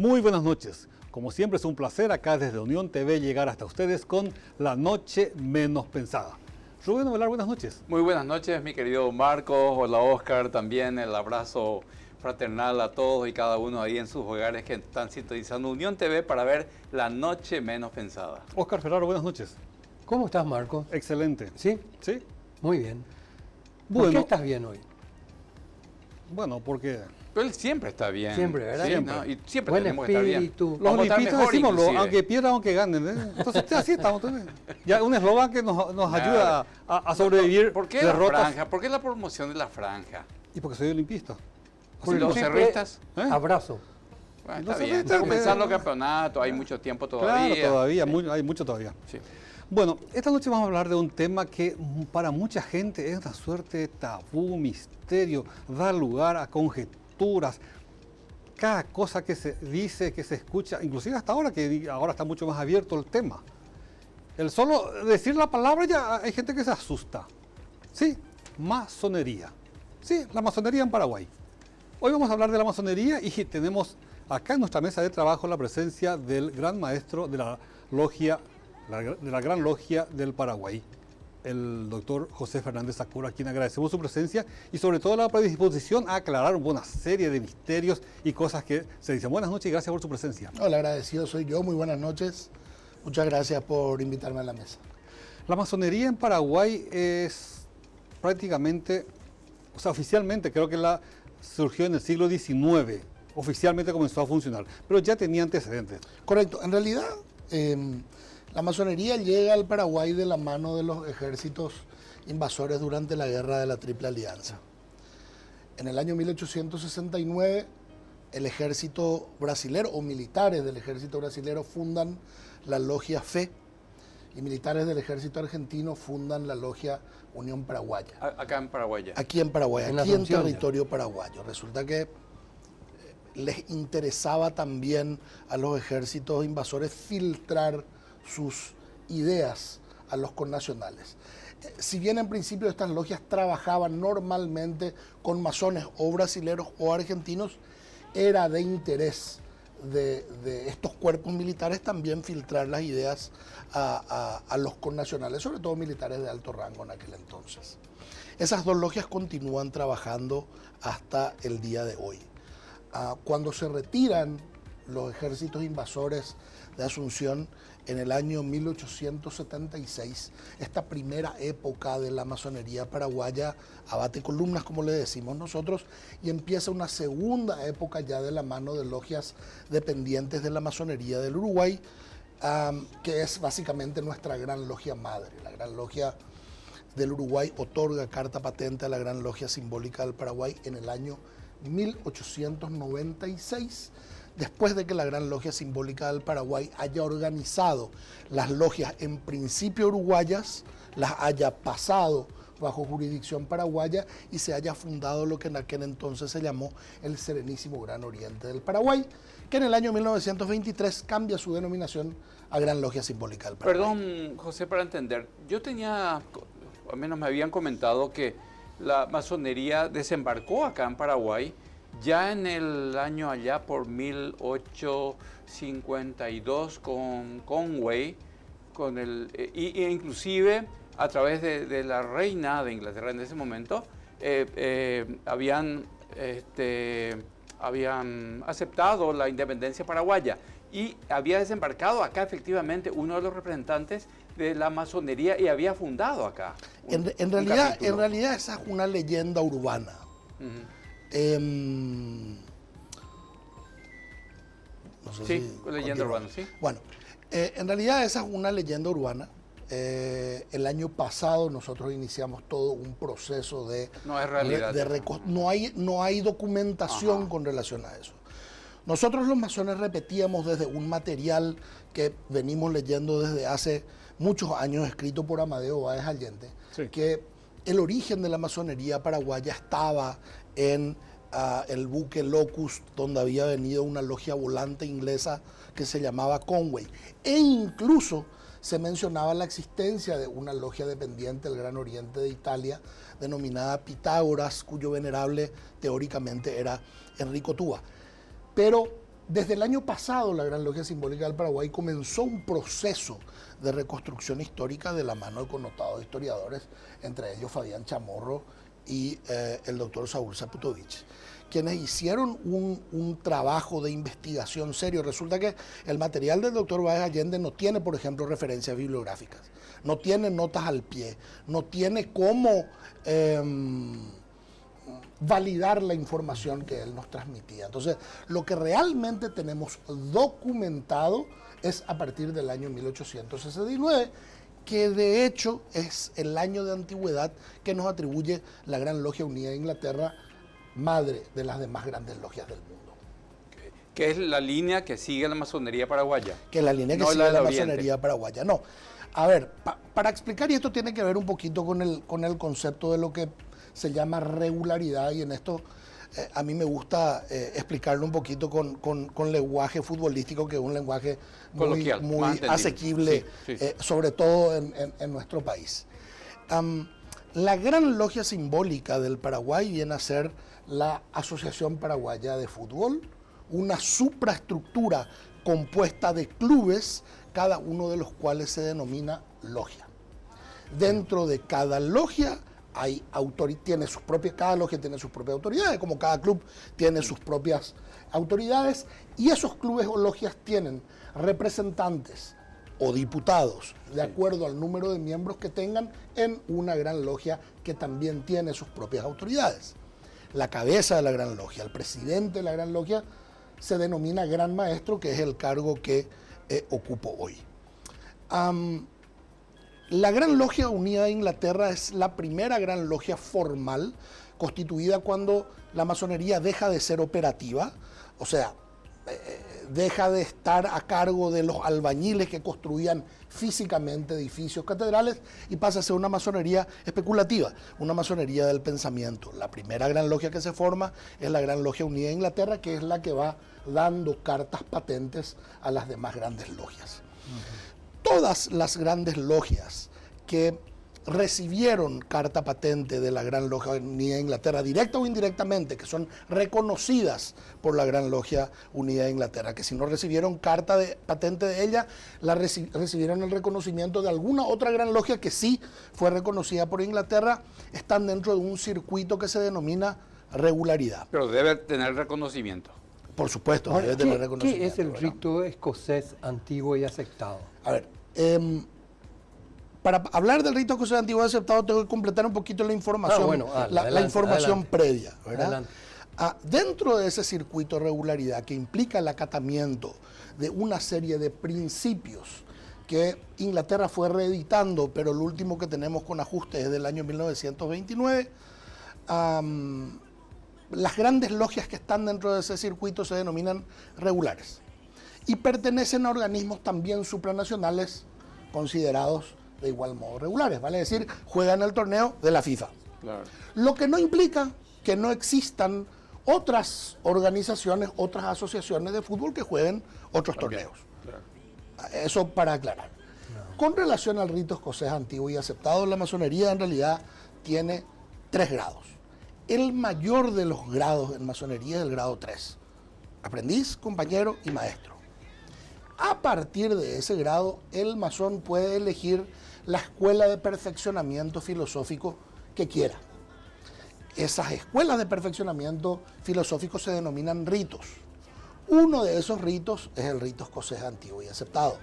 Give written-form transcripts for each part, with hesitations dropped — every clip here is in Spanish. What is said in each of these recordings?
Muy buenas noches. Como siempre es un placer acá desde Unión TV llegar hasta ustedes con La Noche Menos Pensada. Rubén Ovelar, buenas noches. Muy buenas noches, mi querido Marcos. Hola, Oscar. También el abrazo fraternal a todos y cada uno ahí en sus hogares que están sintonizando Unión TV para ver La Noche Menos Pensada. Oscar Ferraro, buenas noches. ¿Cómo estás, Marcos? Excelente. ¿Sí? ¿Sí? Muy bien. Bueno, ¿Por qué estás bien hoy? Bueno, porque Pero él siempre está bien. Siempre, ¿verdad? Sí, Siempre. ¿no? Y siempre Buen tenemos que estar bien. espíritu. los Vamos a estar olimpistas mejor, decimos, inclusive. aunque pierdan, aunque ganen. Entonces así estamos. Ya un eslogan que nos ayuda a sobrevivir ¿Por qué la derrotas. franja? ¿Por qué la promoción de la franja? Y porque soy olimpista. ¿Y Así los no. cerristas? ¿Eh? Abrazo. Bueno, Los está bien. cerristas, Comenzando el campeonato, hay mucho tiempo todavía. Claro, todavía, Sí. hay mucho todavía. Sí. Bueno, esta noche vamos a hablar de un tema que para mucha gente es una suerte de tabú, misterio, da lugar a conjeturas. Cada cosa que se dice, que se escucha, inclusive hasta ahora, que ahora está mucho más abierto el tema. El solo decir la palabra ya hay gente que se asusta. Sí, masonería. Sí, la masonería en Paraguay. Hoy vamos a hablar de la masonería y tenemos acá en nuestra mesa de trabajo la presencia del gran maestro de la logia, de la Gran Logia del Paraguay, el doctor José Fernández Sakura, a quien agradecemos su presencia y sobre todo la predisposición a aclarar una serie de misterios y cosas que se dicen. Buenas noches y gracias por su presencia. Hola, agradecido soy yo, muy buenas noches. Muchas gracias por invitarme a la mesa. La masonería en Paraguay es prácticamente, o sea, oficialmente creo que surgió en el siglo XIX, oficialmente comenzó a funcionar, pero ya tenía antecedentes. Correcto, en realidad la masonería llega al Paraguay de la mano de los ejércitos invasores durante la guerra de la Triple Alianza. En el año 1869, el ejército brasilero o militares del ejército brasilero fundan la logia Fe y militares del ejército argentino fundan la logia Unión Paraguaya. Acá en Paraguay ya. Aquí en Paraguay, En aquí en Asunción, territorio paraguayo. Resulta que les interesaba también a los ejércitos invasores filtrar sus ideas a los connacionales. Si bien en principio estas logias trabajaban normalmente con masones o brasileros o argentinos, era de interés de estos cuerpos militares también filtrar las ideas a los connacionales, sobre todo militares de alto rango en aquel entonces. Esas dos logias continúan trabajando hasta el día de hoy. Cuando se retiran los ejércitos invasores de Asunción en el año 1876, esta primera época de la masonería paraguaya abate columnas, como le decimos nosotros, y empieza una segunda época ya de la mano de logias dependientes de la masonería del Uruguay, que es básicamente nuestra gran logia madre. La gran logia del Uruguay otorga carta patente a la gran logia simbólica del Paraguay en el año 1896, después de que la Gran Logia Simbólica del Paraguay haya organizado las logias en principio uruguayas, las haya pasado bajo jurisdicción paraguaya y se haya fundado lo que en aquel entonces se llamó el Serenísimo Gran Oriente del Paraguay, que en el año 1923 cambia su denominación a Gran Logia Simbólica del Paraguay. Perdón, José, para entender. Yo tenía, al menos me habían comentado que la masonería desembarcó acá en Paraguay ya en el año allá por 1852 con Conway, e inclusive a través de la reina de Inglaterra en ese momento, habían aceptado la independencia paraguaya y había desembarcado acá efectivamente uno de los representantes de la masonería y había fundado acá. En realidad esa es una leyenda urbana. No sé Sí, si leyenda urbana, sí. Bueno, en realidad esa es una leyenda urbana. El año pasado nosotros iniciamos todo un proceso de... No es realidad. No hay documentación con relación a eso. Nosotros los masones repetíamos desde un material que venimos leyendo desde hace muchos años, escrito por Amadeo Báez Allende, Sí. que el origen de la masonería paraguaya estaba en el buque Locust, donde había venido una logia volante inglesa que se llamaba Conway. E incluso se mencionaba la existencia de una logia dependiente del Gran Oriente de Italia, denominada Pitágoras, cuyo venerable teóricamente era Enrico Túa. Pero Desde el año pasado, la Gran Logia Simbólica del Paraguay comenzó un proceso de reconstrucción histórica de la mano de connotados historiadores, entre ellos Fabián Chamorro y el doctor Saúl Zaputovich, quienes hicieron un trabajo de investigación serio. Resulta que el material del doctor Báez Allende no tiene, por ejemplo, referencias bibliográficas, no tiene notas al pie, no tiene cómo validar la información que él nos transmitía. Entonces, lo que realmente tenemos documentado es a partir del año 1869, que de hecho es el año de antigüedad que nos atribuye la Gran Logia Unida de Inglaterra, madre de las demás grandes logias del mundo. ¿Qué es la línea que sigue la masonería paraguaya? Que la línea que No sigue la de la Oriente. masonería paraguaya. No. A ver, para explicar, y esto tiene que ver un poquito con el concepto de lo que se llama regularidad, y en esto a mí me gusta explicarlo un poquito con lenguaje futbolístico, que es un lenguaje coloquial, muy asequible, sí, sí. sobre todo en nuestro país. La Gran Logia Simbólica del Paraguay viene a ser la Asociación Paraguaya de Fútbol, una supraestructura compuesta de clubes, cada uno de los cuales se denomina logia. Dentro de cada logia hay tiene sus propias, cada logia tiene sus propias autoridades, como cada club tiene sus propias autoridades, y esos clubes o logias tienen representantes o diputados, de acuerdo al número de miembros que tengan en una gran logia que también tiene sus propias autoridades. La cabeza de la gran logia, el presidente de la gran logia, se denomina gran maestro, que es el cargo que ocupo hoy. La Gran Logia Unida de Inglaterra es la primera gran logia formal constituida cuando la masonería deja de ser operativa, o sea, deja de estar a cargo de los albañiles que construían físicamente edificios catedrales y pasa a ser una masonería especulativa, una masonería del pensamiento. La primera gran logia que se forma es la Gran Logia Unida de Inglaterra, que es la que va dando cartas patentes a las demás grandes logias. Todas las grandes logias que recibieron carta patente de la Gran Logia Unida de Inglaterra, directa o indirectamente, que son reconocidas por la Gran Logia Unida de Inglaterra, que si no recibieron carta de patente de ella, recibieron el reconocimiento de alguna otra gran logia que sí fue reconocida por Inglaterra, están dentro de un circuito que se denomina regularidad. Pero debe tener reconocimiento. Por supuesto, Ahora, debe tener ¿qué reconocimiento. es el ¿verdad? rito escocés antiguo y aceptado? A ver, para hablar del rito escocés antiguo y aceptado tengo que completar un poquito la información, la información previa, ¿verdad? Dentro de ese circuito de regularidad que implica el acatamiento de una serie de principios que Inglaterra fue reeditando, pero el último que tenemos con ajustes es del año 1929, las grandes logias que están dentro de ese circuito se denominan regulares y pertenecen a organismos también supranacionales considerados de igual modo regulares, vale decir, juegan el torneo de la FIFA. Claro. Lo que no implica que no existan otras organizaciones, otras asociaciones de fútbol que jueguen otros torneos. Claro. Eso para aclarar. Con relación al rito escocés antiguo y aceptado, la masonería en realidad tiene 3 grados. El mayor de los grados en masonería es el grado 3. Aprendiz, compañero y maestro. A partir de ese grado, el masón puede elegir la escuela de perfeccionamiento filosófico que quiera. Esas escuelas de perfeccionamiento filosófico se denominan ritos. Uno de esos ritos es el rito escocés antiguo y aceptado.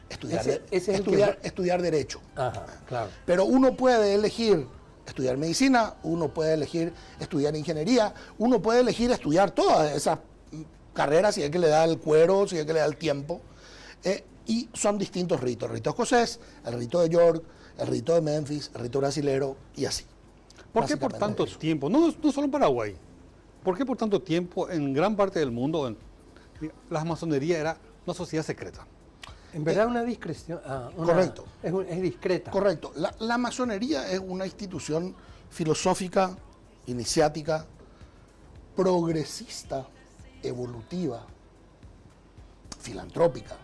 Estudiar derecho. Ajá, claro. Pero uno puede elegir estudiar medicina, uno puede elegir estudiar ingeniería, uno puede elegir estudiar todas esas carreras si es que le da el cuero, si es que le da el tiempo. Y son distintos ritos. El rito escocés, el rito de York, el rito de Memphis, el rito brasilero y así. ¿Por qué por tanto tiempo? No solo en Paraguay. ¿Por qué por tanto tiempo en gran parte del mundo la masonería era una sociedad secreta? En verdad una discreción. Correcto. Es discreta. Correcto. La masonería es una institución filosófica, iniciática, progresista, evolutiva, filantrópica.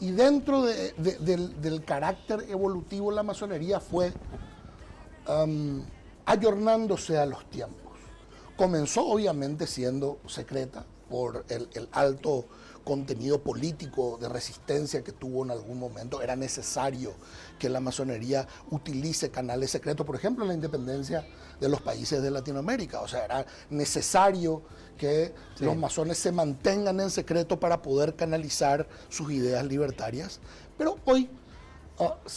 Y dentro del carácter evolutivo, la masonería fue ayornándose a los tiempos, comenzó obviamente siendo secreta por el alto contenido político de resistencia que tuvo en algún momento. Era necesario que la masonería utilice canales secretos, por ejemplo, en la independencia de los países de Latinoamérica. O sea, era necesario que los masones se mantengan en secreto para poder canalizar sus ideas libertarias. Pero hoy...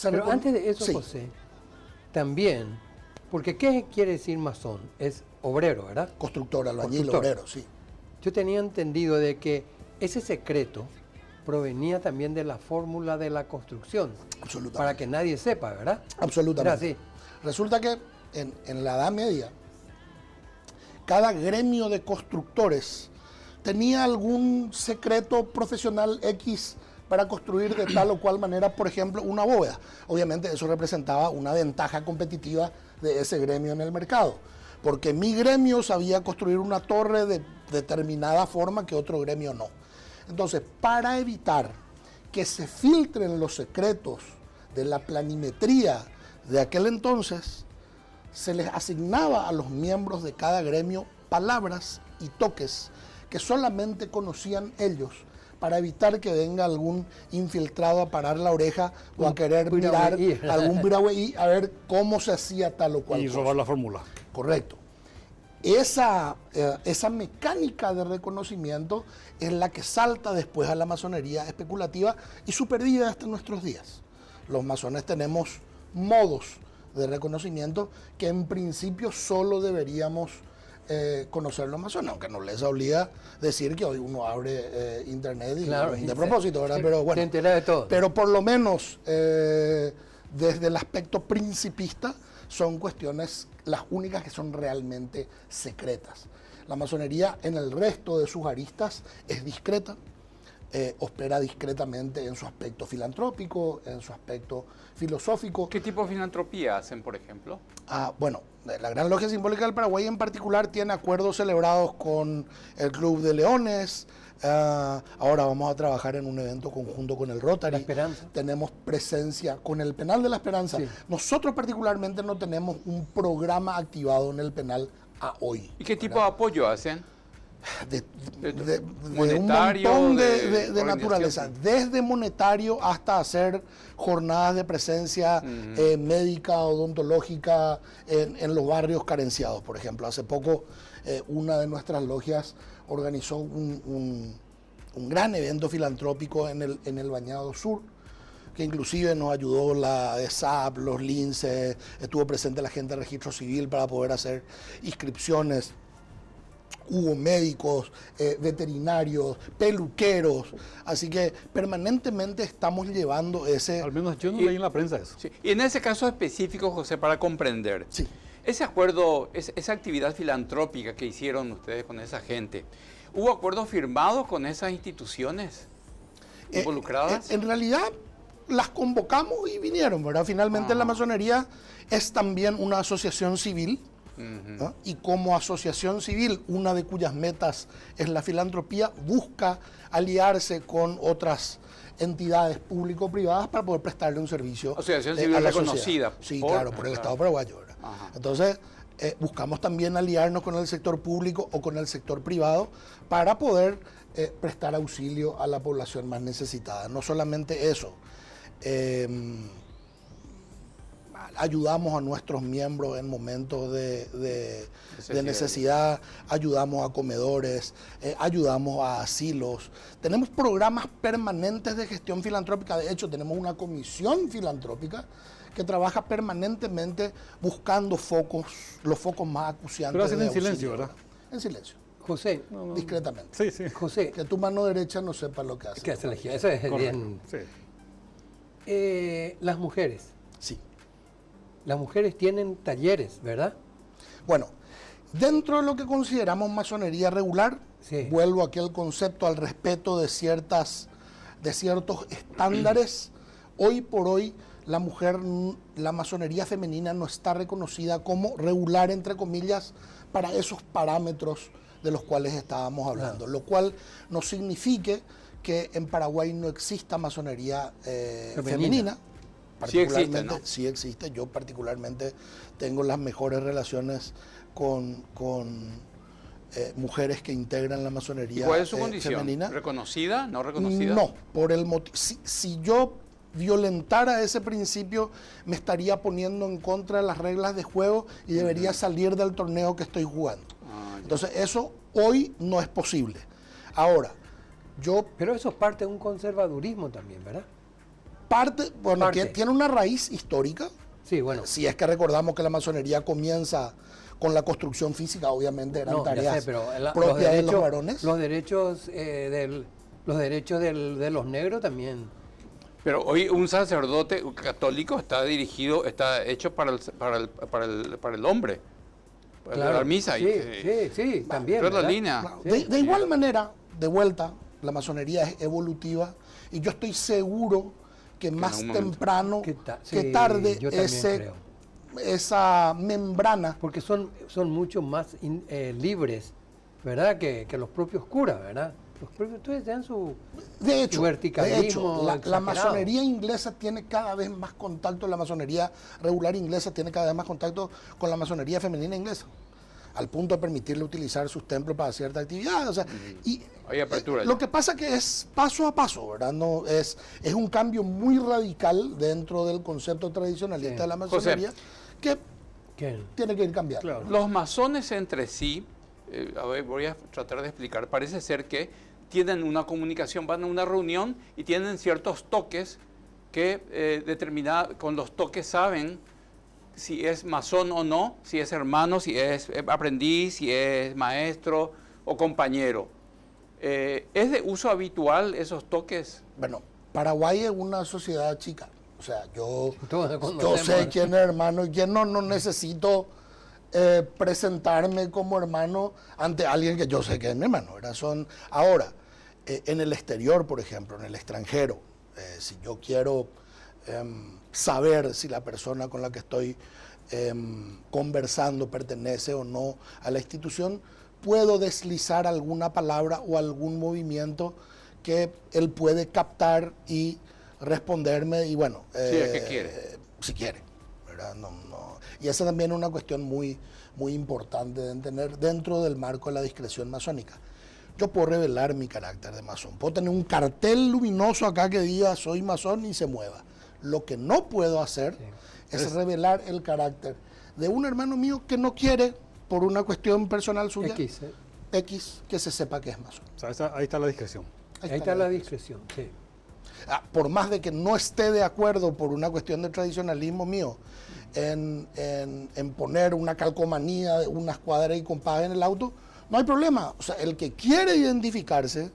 Pero antes de eso, sí. José, también, porque ¿qué quiere decir masón? Es obrero, ¿verdad? Constructor, albañil, Constructor. obrero, sí. Yo tenía entendido de que ese secreto provenía también de la fórmula de la construcción, Absolutamente. para que nadie sepa, ¿verdad? Absolutamente. Era así. Resulta que en la Edad Media, cada gremio de constructores tenía algún secreto profesional X para construir de tal o cual manera, por ejemplo, una bóveda. Obviamente eso representaba una ventaja competitiva de ese gremio en el mercado, porque mi gremio sabía construir una torre de determinada forma que otro gremio no. Entonces, para evitar que se filtren los secretos de la planimetría de aquel entonces, se les asignaba a los miembros de cada gremio palabras y toques que solamente conocían ellos, para evitar que venga algún infiltrado a parar la oreja o a querer mirar algún biragüey a ver cómo se hacía tal o cual Y cosa. robar la fórmula. Correcto. Esa mecánica de reconocimiento es la que salta después a la masonería especulativa y supervive hasta nuestros días. Los masones tenemos modos de reconocimiento que en principio solo deberíamos conocer los masones, aunque no les obliga decir que hoy uno abre internet y Claro, de propósito, ¿verdad? Pero bueno, te enteras de todo. pero por lo menos desde el aspecto principista son cuestiones las únicas que son realmente secretas. La masonería en el resto de sus aristas es discreta, opera discretamente en su aspecto filantrópico, en su aspecto filosófico. ¿Qué tipo de filantropía hacen, por ejemplo? Bueno, la Gran Logia Simbólica del Paraguay en particular tiene acuerdos celebrados con el Club de Leones. Ahora vamos a trabajar en un evento conjunto con el Rotary. La Esperanza. Tenemos presencia con el Penal de la Esperanza. Sí. Nosotros particularmente no tenemos un programa activado en el penal a hoy. ¿Y qué tipo de apoyo hacen? De Monetario, un montón de de organización. naturaleza, desde monetario hasta hacer jornadas de presencia médica, odontológica en los barrios carenciados, por ejemplo. Hace poco una de nuestras logias organizó un gran evento filantrópico en el Bañado Sur, que inclusive nos ayudó la ESAP, los linces, estuvo presente la gente de registro civil para poder hacer inscripciones. Hubo médicos, veterinarios, peluqueros, así que permanentemente estamos llevando ese... Al menos yo no leí en la prensa eso. Sí. Y en ese caso específico, José, para comprender, Sí. ese acuerdo, esa actividad filantrópica que hicieron ustedes con esa gente, ¿hubo acuerdos firmados con esas instituciones involucradas? En realidad las convocamos y vinieron, ¿verdad? Finalmente la masonería es también una asociación civil. ¿No? Y como asociación civil, una de cuyas metas es la filantropía, busca aliarse con otras entidades público-privadas para poder prestarle un servicio Asociación civil a la reconocida. sociedad. Sí, claro, por el Estado paraguayo, ¿verdad? Entonces, buscamos también aliarnos con el sector público o con el sector privado para poder prestar auxilio a la población más necesitada. No solamente eso, ayudamos a nuestros miembros en momentos de necesidad, ayudamos a comedores, ayudamos a asilos. Tenemos programas permanentes de gestión filantrópica. De hecho, tenemos una comisión filantrópica que trabaja permanentemente buscando los focos más acuciantes. Pero hacen de en silencio, auxilio, ¿verdad? En silencio, José, discretamente. Sí, sí. José, Que tu mano derecha no sepa lo que hace. ¿qué hace la Eso es bien. Sí. Las mujeres. Sí. Las mujeres tienen talleres, ¿verdad? Bueno, dentro de lo que consideramos masonería regular, Sí. vuelvo aquí al concepto, al respeto de ciertos estándares. Hoy por hoy la masonería femenina no está reconocida como regular, entre comillas, para esos parámetros de los cuales estábamos hablando, lo cual no signifique que en Paraguay no exista masonería femenina. Sí existe, Particularmente, ¿no? sí existe. Yo particularmente tengo las mejores relaciones con mujeres que integran la masonería ¿Y cuál es su condición? femenina. ¿Reconocida? ¿No reconocida? No, por el motivo. Si yo violentara ese principio, me estaría poniendo en contra de las reglas de juego y debería salir del torneo que estoy jugando. Entonces, eso hoy no es posible. Ahora, Pero eso es parte de un conservadurismo también, ¿verdad? Bueno, Parte. tiene una raíz histórica. Sí, bueno. Si es que recordamos que la masonería comienza con la construcción física, obviamente eran No, ya tareas sé, pero propias de los varones. Los derechos, de los negros también. Pero hoy un sacerdote católico está hecho para el hombre. Para dar misa. Sí, también. Pero la ¿verdad? línea. No, de igual manera, de vuelta, la masonería es evolutiva y yo estoy seguro que más algún momento. temprano Que que tarde yo también creo. esa membrana. Porque son mucho más libres, ¿verdad? Que los propios curas, ¿verdad? Los propios ustedes dan su verticalismo la exagerado. masonería inglesa tiene cada vez más contacto, la masonería regular inglesa tiene cada vez más contacto con la masonería femenina inglesa, al punto de permitirle utilizar sus templos para cierta actividad. O sea, y Hay apertura lo ya. que pasa que es paso a paso, ¿verdad? No, es un cambio muy radical dentro del concepto tradicionalista Sí. de la masonería que ¿Qué? tiene que ir cambiando. Claro. Los masones entre sí, a ver, voy a tratar de explicar, parece ser que tienen una comunicación, van a una reunión y tienen ciertos toques que con los toques saben si es masón o no, si es hermano, si es aprendiz, si es maestro o compañero. ¿Es de uso habitual esos toques? Bueno, Paraguay es una sociedad chica. O sea, yo Todos sé quién es hermano y quién no. No necesito presentarme como hermano ante alguien que yo sé que es mi hermano, ¿verdad? Ahora, en el exterior, por ejemplo, en el extranjero, si yo quiero saber si la persona con la que estoy conversando pertenece o no a la institución, puedo deslizar alguna palabra o algún movimiento que él puede captar y responderme y bueno, Sí, es que quiere. si quiere, ¿verdad? Y esa también es una cuestión muy, muy importante de entender dentro del marco de la discreción masónica. Yo puedo revelar mi carácter de masón, puedo tener un cartel luminoso acá que diga soy masón y se mueva. Lo que no puedo hacer es revelar el carácter de un hermano mío que no quiere, por una cuestión personal suya, X, que se sepa que es masón. O sea, ahí está la discreción. Ahí está la discreción, sí. Por más de que no esté de acuerdo por una cuestión de tradicionalismo mío en poner una calcomanía de una escuadra y compás en el auto, no hay problema. O sea, el que quiere identificarse,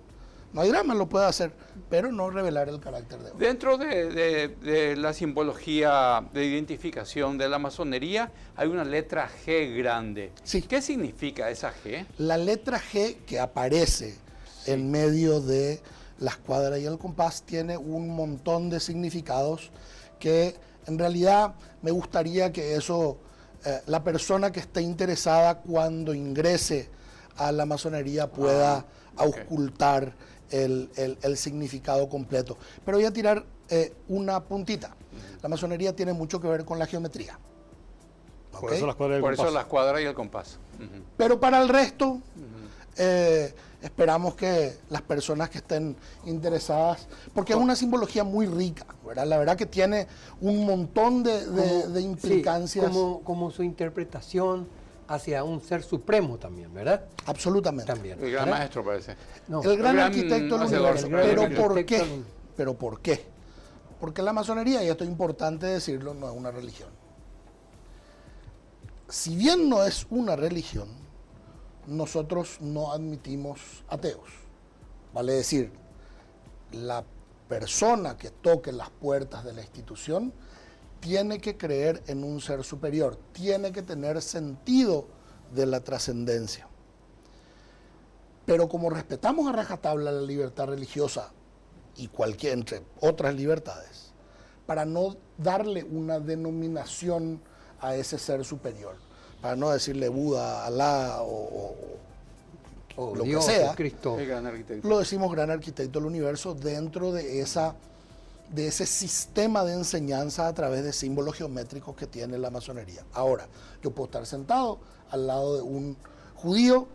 no hay drama, lo puede hacer, pero no revelar el carácter de otro. Dentro de la simbología de identificación de la masonería hay una letra G grande. Sí. ¿Qué significa esa G? La letra G que aparece en medio de la escuadra y el compás tiene un montón de significados que en realidad me gustaría que eso, la persona que esté interesada cuando ingrese a la masonería pueda auscultar el significado completo. Pero voy a tirar una puntita. La masonería tiene mucho que ver con la geometría. Por eso la escuadra del Por eso compás. la escuadra y el compás. Ujú. Pero para el resto, esperamos que las personas que estén interesadas, porque es una simbología muy rica, ¿verdad? La verdad que tiene un montón de implicancias. Sí, como su interpretación hacia un ser supremo también, ¿verdad? Absolutamente. También. El gran ¿verdad? maestro parece. No, El gran gran arquitecto del hacedor, universo. el gran Pero arquitecto ¿por qué? del- Pero ¿por qué? Porque la masonería, y esto es importante decirlo, no es una religión. Si bien no es una religión, nosotros no admitimos ateos. Vale decir, la persona que toque las puertas de la institución tiene que creer en un ser superior, tiene que tener sentido de la trascendencia. Pero como respetamos a rajatabla la libertad religiosa y entre otras libertades, para no darle una denominación a ese ser superior, para no decirle Buda, Alá o lo Dios, que sea, o Cristo. El gran arquitecto. lo decimos gran arquitecto del universo dentro de ese sistema de enseñanza a través de símbolos geométricos que tiene la masonería. Ahora, yo puedo estar sentado al lado de un judío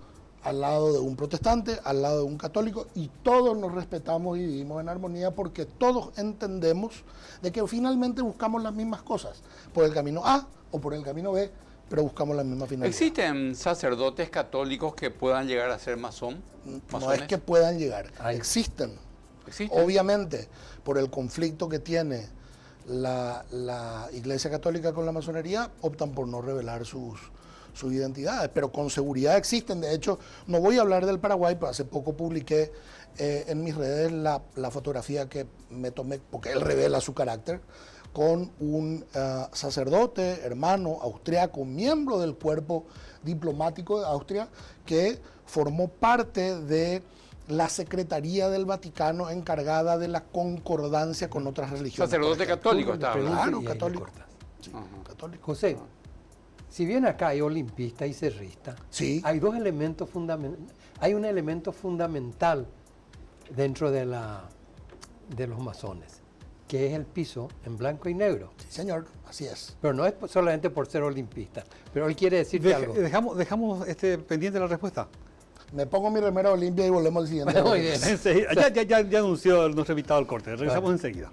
al lado de un protestante, al lado de un católico, y todos nos respetamos y vivimos en armonía porque todos entendemos de que finalmente buscamos las mismas cosas, por el camino A o por el camino B, pero buscamos la misma finalidad. ¿Existen sacerdotes católicos que puedan llegar a ser masones? No es que puedan llegar, existen. Obviamente, por el conflicto que tiene la Iglesia Católica con la masonería, optan por no revelar sus identidades, pero con seguridad existen. De hecho, no voy a hablar del Paraguay, pero hace poco publiqué en mis redes la fotografía que me tomé, porque él revela su carácter, con un sacerdote, hermano austriaco, miembro del cuerpo diplomático de Austria, que formó parte de la Secretaría del Vaticano encargada de la concordancia con otras religiones. Sacerdote católico, está hablando. Claro, católico. Sí, católico. José, si bien acá hay olimpista y cerrista, sí, hay dos elementos fundamentales. Hay un elemento fundamental dentro de los masones, que es el piso en blanco y negro. Sí, señor, así es. Pero no es solamente por ser olimpista, pero él quiere decirte algo. Dejamos pendiente la respuesta. Me pongo mi remera Olimpia y volvemos al siguiente. Bueno, muy bien. Ya anunció nuestro invitado al corte. Regresamos enseguida.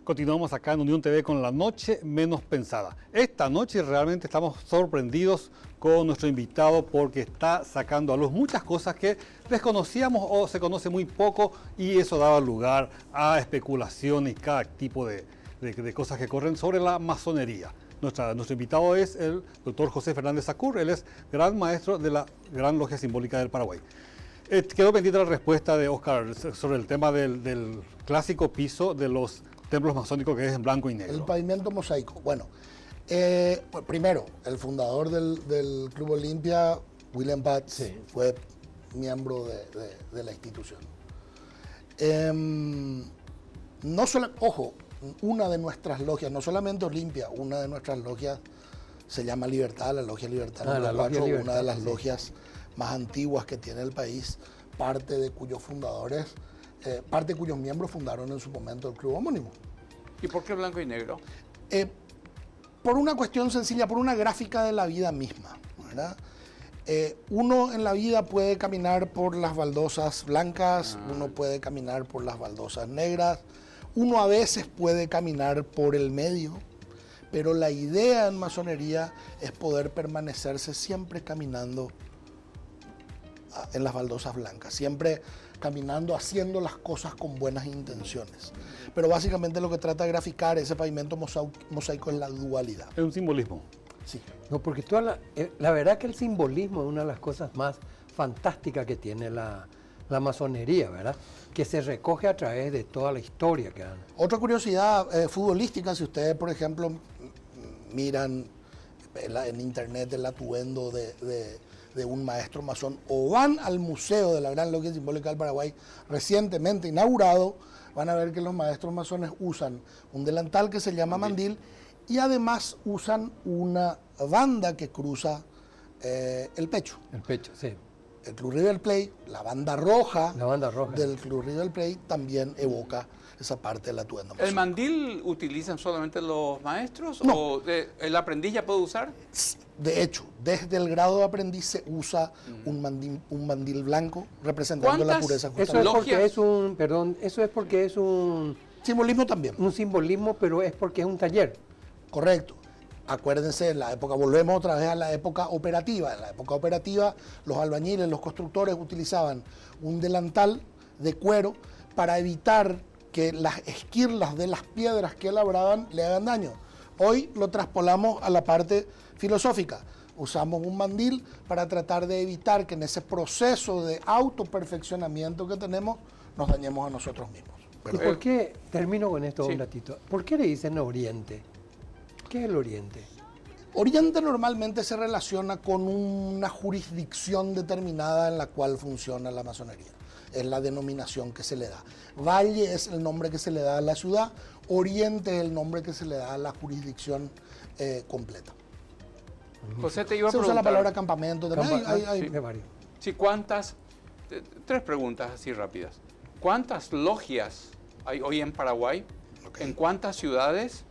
Continuamos acá en Unión TV con La Noche Menos Pensada. Esta noche realmente estamos sorprendidos con nuestro invitado porque está sacando a luz muchas cosas que desconocíamos o se conoce muy poco, y eso daba lugar a especulaciones y cada tipo de cosas que corren sobre la masonería. Nuestro invitado es el doctor José Fernández Sacur. Él es gran maestro de la Gran Logia Simbólica del Paraguay. Quedó pendiente la respuesta de Oscar sobre el tema del clásico piso de los templos masónicos, que es en blanco y negro. El pavimento mosaico. Bueno, primero, el fundador del Club Olimpia, William Batts, sí, fue miembro de la institución. No solo, ojo, una de nuestras logias, no solamente Olimpia, una de nuestras logias se llama Libertad, la Logia Libertad, una de las logias más antiguas que tiene el país, parte de cuyos miembros fundaron en su momento el club homónimo. ¿Y por qué blanco y negro? Por una cuestión sencilla, por una gráfica de la vida misma, ¿verdad? Uno en la vida puede caminar por las baldosas blancas, uno puede caminar por las baldosas negras, uno a veces puede caminar por el medio, pero la idea en masonería es poder permanecerse siempre caminando en las baldosas blancas, siempre caminando, haciendo las cosas con buenas intenciones. Pero básicamente lo que trata de graficar ese pavimento mosaico es la dualidad. Es un simbolismo. Sí. No, porque la verdad que el simbolismo es una de las cosas más fantásticas que tiene la masonería, ¿verdad? Que se recoge a través de toda la historia que han. Otra curiosidad futbolística, si ustedes, por ejemplo, miran en internet el atuendo de un maestro masón o van al Museo de la Gran Logia Simbólica del Paraguay, recientemente inaugurado, van a ver que los maestros masones usan un delantal que se llama mandil y además usan una banda que cruza el pecho. El pecho, sí. El Club River Plate, la banda roja del sí, Club River Plate también evoca esa parte del atuendo masónico. ¿El mandil utilizan solamente los maestros? No. ¿O el aprendiz ya puede usar? De hecho, desde el grado de aprendiz se usa un mandil blanco representando la pureza. Eso es porque es un simbolismo también. Un simbolismo, pero es porque es un taller. Correcto. Acuérdense, en la época, volvemos otra vez a la época operativa. En la época operativa, los albañiles, los constructores utilizaban un delantal de cuero para evitar que las esquirlas de las piedras que labraban le hagan daño. Hoy lo traspolamos a la parte filosófica. Usamos un mandil para tratar de evitar que en ese proceso de autoperfeccionamiento que tenemos nos dañemos a nosotros mismos. ¿Y por qué, termino con esto un ratito, por qué le dicen Oriente? ¿Qué es el Oriente? Oriente normalmente se relaciona con una jurisdicción determinada en la cual funciona la masonería. Es la denominación que se le da. Valle es el nombre que se le da a la ciudad, Oriente es el nombre que se le da a la jurisdicción completa. José, te iba a preguntar. Se usa la palabra campamento también. Sí, ¿cuántas? Tres preguntas así rápidas. ¿Cuántas logias hay hoy en Paraguay? Okay. ¿En cuántas ciudades?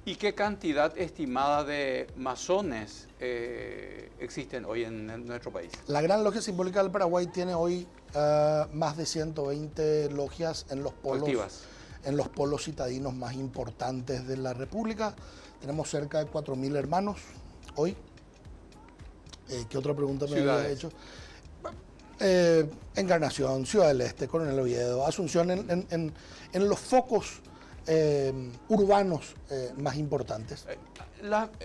¿Y qué cantidad estimada de masones existen hoy en nuestro país? La Gran Logia Simbólica del Paraguay tiene hoy más de 120 logias Activas. en los polos citadinos más importantes de la República. Tenemos cerca de 4.000 hermanos hoy. ¿Qué otra pregunta me había hecho? Encarnación, Ciudad del Este, Coronel Oviedo, Asunción, en los focos urbanos más importantes.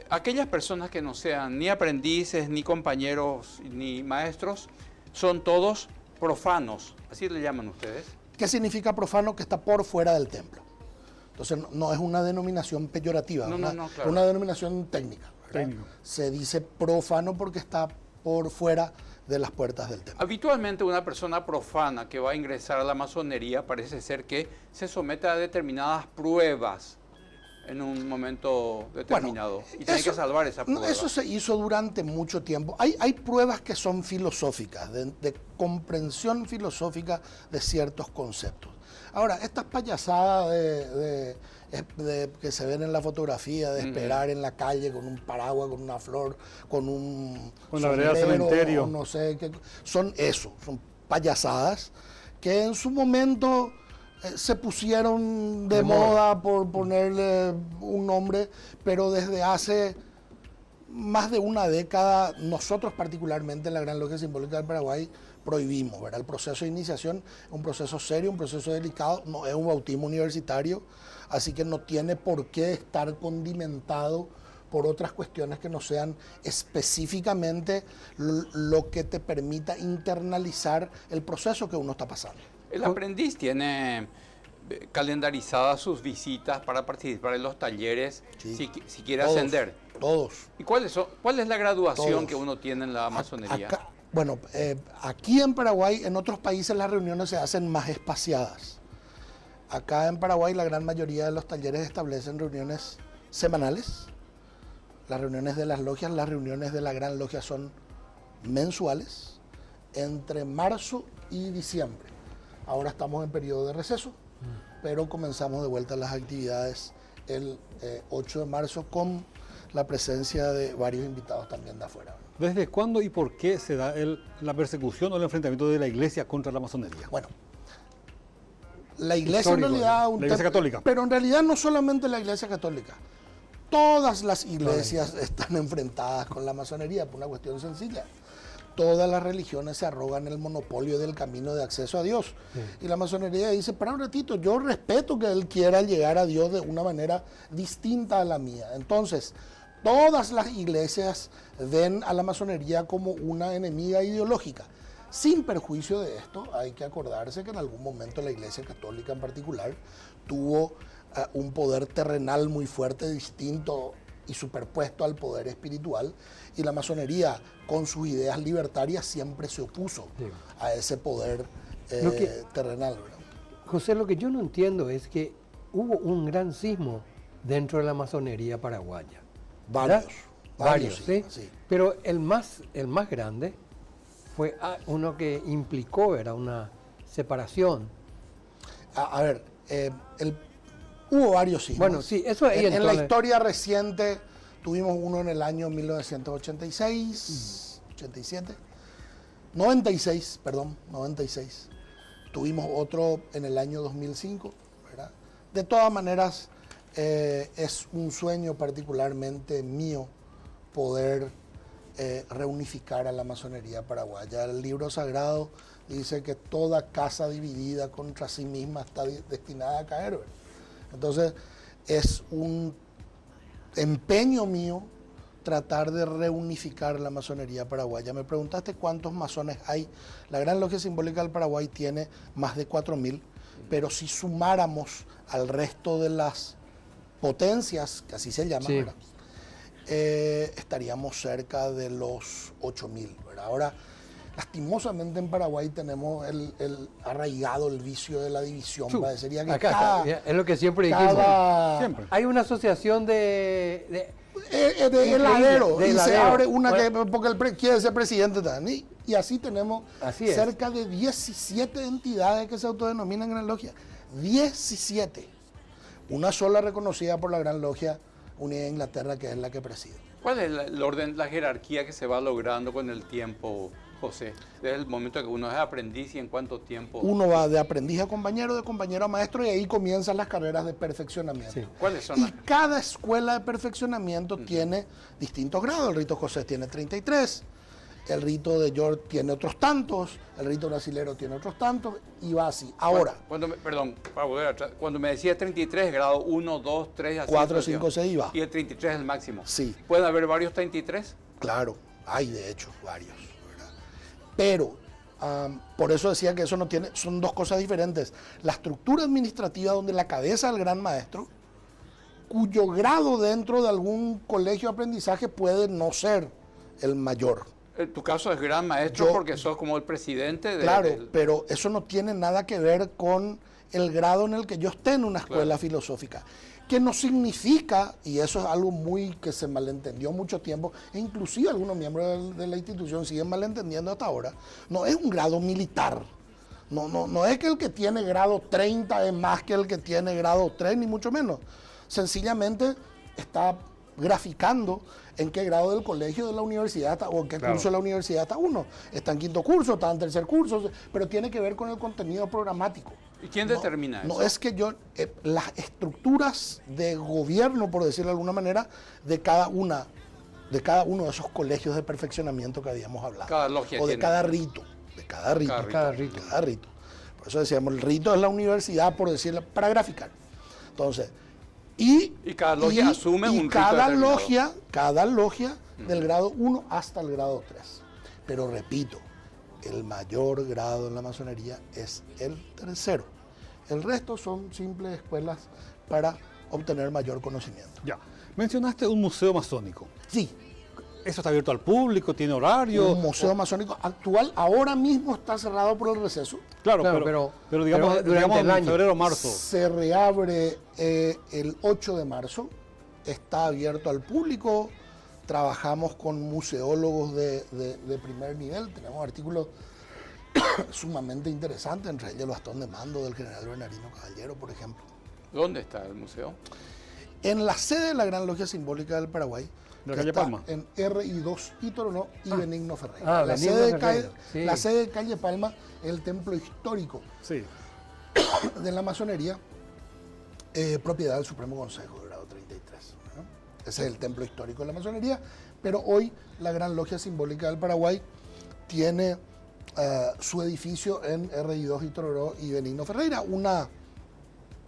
Aquellas personas que no sean ni aprendices, ni compañeros, ni maestros, son todos profanos, así le llaman ustedes. ¿Qué significa profano? Que está por fuera del templo. Entonces no es una denominación peyorativa, claro. Una denominación técnica. Se dice profano porque está por fuera de las puertas del templo. Habitualmente una persona profana que va a ingresar a la masonería parece ser que se somete a determinadas pruebas en un momento determinado y tiene que salvar esa prueba. Eso se hizo durante mucho tiempo. Hay pruebas que son filosóficas, de comprensión filosófica de ciertos conceptos. Ahora, estas payasadas que se ven en la fotografía, de esperar en la calle con un paraguas, con una flor, con la vereda del cementerio, no sé qué, son payasadas que en su momento se pusieron de moda por ponerle un nombre, pero desde hace más de una década, nosotros particularmente en la Gran Logia Simbólica del Paraguay prohibimos, ¿verdad? El proceso de iniciación es un proceso serio, un proceso delicado, no es un bautismo universitario, así que no tiene por qué estar condimentado por otras cuestiones que no sean específicamente lo que te permita internalizar el proceso que uno está pasando. El aprendiz tiene calendarizadas sus visitas para participar en los talleres, si quiere ascender. Todos. ¿Y cuál es la graduación Todos. que uno tiene en la masonería? Aquí en Paraguay, en otros países las reuniones se hacen más espaciadas. Acá en Paraguay la gran mayoría de los talleres establecen reuniones semanales. Las reuniones de las logias, las reuniones de la Gran Logia son mensuales, entre marzo y diciembre. Ahora estamos en periodo de receso, pero comenzamos de vuelta las actividades el 8 de marzo con la presencia de varios invitados también de afuera. ¿Desde cuándo y por qué se da la persecución o el enfrentamiento de la Iglesia contra la masonería? Bueno, la Iglesia en realidad... La Iglesia Católica. Pero en realidad no solamente la Iglesia Católica. Todas las iglesias están enfrentadas con la masonería por una cuestión sencilla. Todas las religiones se arrogan el monopolio del camino de acceso a Dios. Sí. Y la masonería dice, para un ratito, yo respeto que él quiera llegar a Dios de una manera distinta a la mía. Entonces, todas las iglesias ven a la masonería como una enemiga ideológica. Sin perjuicio de esto, hay que acordarse que en algún momento la Iglesia Católica en particular tuvo un poder terrenal muy fuerte, distinto y superpuesto al poder espiritual, y la masonería con sus ideas libertarias siempre se opuso a ese poder terrenal, ¿verdad? José, lo que yo no entiendo es que hubo un gran sismo dentro de la masonería paraguaya. Varios, ¿sí? Sí. Pero el más grande fue uno que implicó, era una separación. Hubo varios sismos. Bueno, sí, eso ahí en la historia reciente tuvimos uno en el año 1986, 87, 96. Tuvimos otro en el año 2005, ¿verdad? De todas maneras, es un sueño particularmente mío poder reunificar a la masonería paraguaya. El libro sagrado dice que toda casa dividida contra sí misma está destinada a caer, ¿verdad? Entonces, es un empeño mío tratar de reunificar la masonería paraguaya. Me preguntaste cuántos masones hay. La Gran Logia Simbólica del Paraguay tiene más de 4.000, pero si sumáramos al resto de las potencias, que así se llaman, ¿verdad? Estaríamos cerca de los 8.000, ¿verdad? Ahora, lastimosamente en Paraguay tenemos el arraigado el vicio de la división. Parecería que es lo que siempre dijimos. Hay una asociación de heladero, y se abre una porque él quiere ser presidente también. Y así tenemos cerca de 17 entidades que se autodenominan Gran Logia. 17. Una sola reconocida por la Gran Logia Unidad de Inglaterra, que es la que presido. ¿Cuál es el orden, la jerarquía que se va logrando con el tiempo, José? Desde el momento que uno es aprendiz y en cuánto tiempo. Uno va de aprendiz a compañero, de compañero a maestro, y ahí comienzan las carreras de perfeccionamiento. Sí. ¿Cuáles son? Y cada escuela de perfeccionamiento tiene distintos grados. El rito escocés tiene 33, el rito de York tiene otros tantos, el rito brasilero tiene otros tantos, y va así. Ahora, Perdón, para volver atrás, cuando me decía 33, grado 1, 2, 3, así. 4, 5, 6 y va. Y el 33 es el máximo. Sí. ¿Puede haber varios 33? Claro, hay de hecho varios, ¿verdad? Pero por eso decía que eso no tiene, son dos cosas diferentes. La estructura administrativa, donde la cabeza del gran maestro, cuyo grado dentro de algún colegio de aprendizaje puede no ser el mayor. En tu caso es gran maestro porque sos como el presidente de... Claro, pero eso no tiene nada que ver con el grado en el que yo esté en una escuela filosófica. Que no significa, y eso es algo muy que se malentendió mucho tiempo, e inclusive algunos miembros de la institución siguen malentendiendo hasta ahora, no es un grado militar. No es que el que tiene grado 30 es más que el que tiene grado 3, ni mucho menos. Sencillamente está graficando en qué grado del colegio de la universidad está, o en qué curso de la universidad está uno. Está en quinto curso, está en tercer curso, pero tiene que ver con el contenido programático. ¿Y quién determina eso? No es que las estructuras de gobierno, por decirlo de alguna manera, de cada uno de esos colegios de perfeccionamiento que habíamos hablado. Cada logia o de tiene. cada rito. De cada rito. Cada rito. Por eso decíamos, el rito es la universidad, por decirlo, para graficar. Entonces, y cada logia asume un rito cada determinado. cada logia del grado 1 hasta el grado 3. Pero repito, el mayor grado en la masonería es el tercero. El resto son simples escuelas para obtener mayor conocimiento. Ya. Mencionaste un museo masónico. Sí, ¿Eso está abierto al público? ¿Tiene horario? un museo masónico actual ahora mismo está cerrado por el receso. Claro, Claro, pero digamos, pero durante digamos el en año. febrero o marzo. Se reabre el 8 de marzo, está abierto al público, trabajamos con museólogos de primer nivel, tenemos artículos sumamente interesantes, entre ellos el bastón de mando del general Bernardino Caballero, por ejemplo. ¿Dónde está el museo? En la sede de la Gran Logia Simbólica del Paraguay, ¿De la que calle está Palma? en RI2 Itoronó y Benigno Ferreira. La Benigno sede de Ferreira, sí. la sede de calle Palma es el templo histórico Sí. de la masonería, propiedad del Supremo Consejo de grado 33. ¿no? Ese es el templo histórico de la masonería, pero hoy la Gran Logia Simbólica del Paraguay tiene su edificio en RI2 Itororó y Benigno Ferreira, Un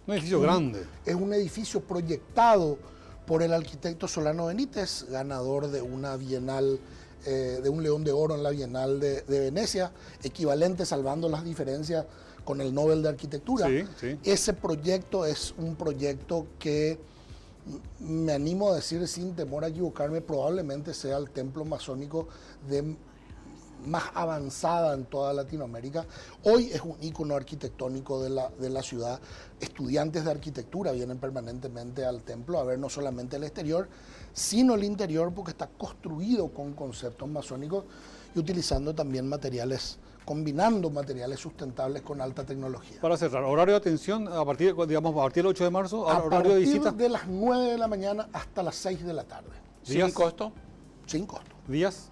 edificio grande. es un edificio proyectado por el arquitecto Solano Benítez, ganador de una bienal, de un León de Oro en la Bienal de Venecia, equivalente, salvando las diferencias, con el Nobel de Arquitectura. Sí, sí. Ese proyecto es un proyecto que, me animo a decir sin temor a equivocarme, probablemente sea el templo masónico más avanzada en toda Latinoamérica. Hoy es un ícono arquitectónico de la ciudad. Estudiantes de arquitectura vienen permanentemente al templo a ver no solamente el exterior, sino el interior, porque está construido con conceptos masónicos y utilizando también combinando materiales sustentables con alta tecnología. Para cerrar, horario de atención a partir, digamos, a partir del 8 de marzo, A horario de visita, partir de las 9 de la mañana hasta las 6 de la tarde, ¿Sin costo? sin costo. días,